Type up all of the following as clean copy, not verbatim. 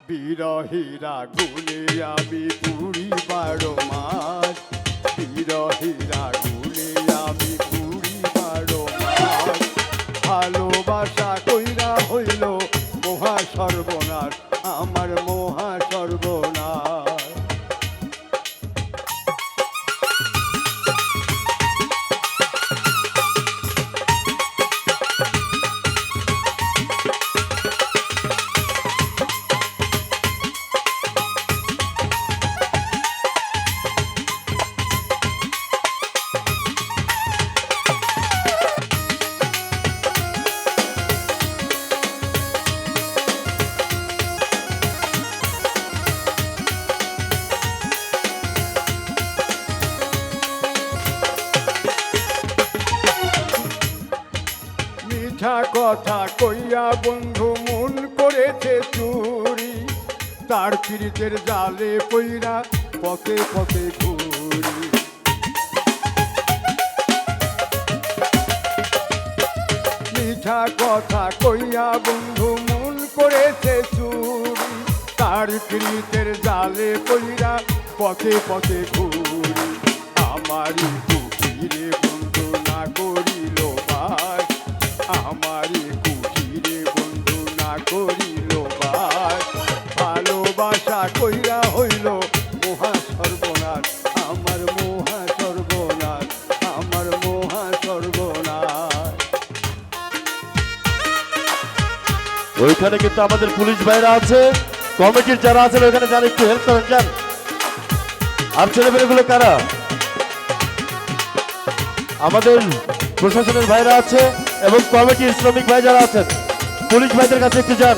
বিরহীরা গুনে আমি পুরি 12 মাস, বিরহীরা গুনে আমি পুরি 12 মাস। ভালোবাসা কইরা হইল মহা সর্বনাশ, আমার মহা সর্বনাশ। মিঠা কথা কইয়া বন্ধু মন করেছে চুরি, তার পীড়িতের জালে পইরা পথে পথে ঘুরি। মিঠা কথা কইয়া বন্ধু মন করেছে চুরি, তার পীড়িতের জালে পইরা পথে পথে ঘুরি। আমারই কুটিরে বন্ধু না করিল বাস, আমারই কুটিরে বন্ধু না করিল বাস। ভালোবাসা কইরা হইল মহা সর্বনাশ, আমার মহা সর্বনাশ, আমার মহা সর্বনাশ। ওইখানে কিন্তু আমাদের পুলিশ ভাইরা আছে, কমিটির যারা আছেন ওইখানে যারা একটু হেল্প করেন যান। আর ছেলেমেয়েগুলো কারা? আমাদের প্রশাসনের ভাইরা আছে এবং কমিটির শ্রমিক ভাই যারা আছেন, পুলিশ ভাইদের কাছে একটু যান।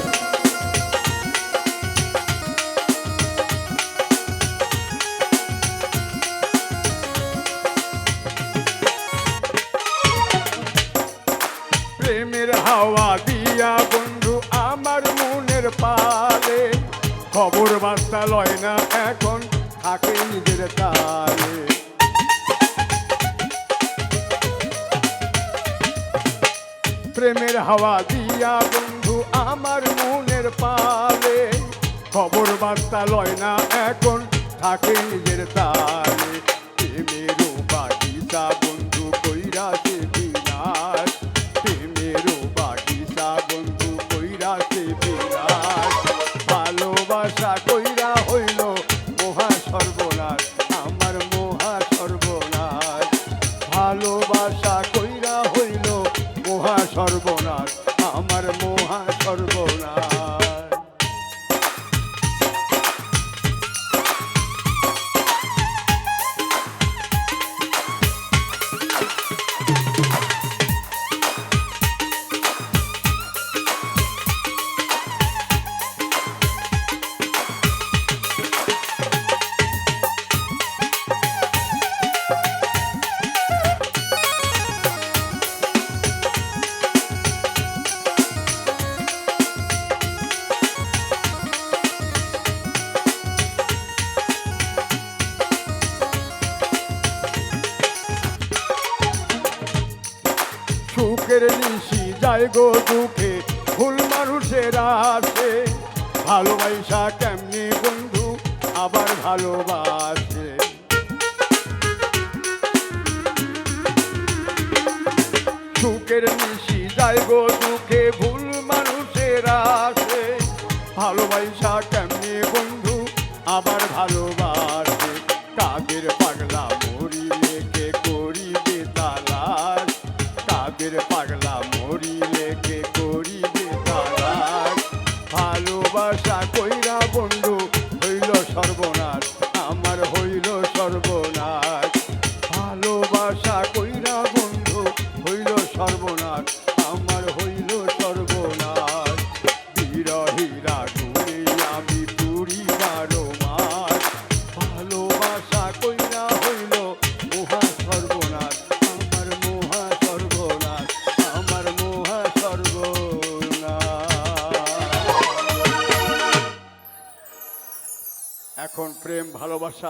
প্রেমের হাওয়া দিয়া বন্ধু আমার মনের পালে, খবর বার্তা লয় না এখন থাকে নিজের তালে। প্রেমের হাওয়া দিয়া বন্ধু আমার মনের পালে, খবর বার্তা লয় না এখন থাকে নিজের তালে। প্রেমেরও বাগিচা বন্ধু কইরাছে বিনাশ, প্রেমেরও বাগিচা বন্ধু কইরাছে বিনাশ। ভালোবাসা কইরা হইল মহা সর্বনাশ, আমার মহা সর্বনাশ। ভালোবাসা কইরা হইল মহা সর্বনাশ, আমার মহা সর্বনাশ। সুখের নিশি যায় গো দুঃখে ভুল মানুষের আসে, ভালোবাসা কেমনি বন্ধু আবার ভালোবাসে। সুখের নিশি যায় গো দুঃখে ভুল মানুষের আসে, ভালোবাসা কেমনি বন্ধু আবার ভালোবাসে। কাদের পাগলা মরিলে কে করিবে তালাশ, কাদের পাগলা মরিলে কে করিবে তালাশ। ভালোবাসা কইরা বন্ধু হইল সর্বনাশ, আমার হইল সর্বনাশ। ভালোবাসা কইরা বন্ধু হইল সর্বনাশ, আমার হইল সর্বনাশ। বিরহীরা ঘুরে আমি পুরি 12 মাস, ভালোবাসা কইরা হইল মহা সর্বনাশ, আমার মহা সর্বনাশ, আমার মহা সর্বনাশ। এখন প্রেম ভালোবাসা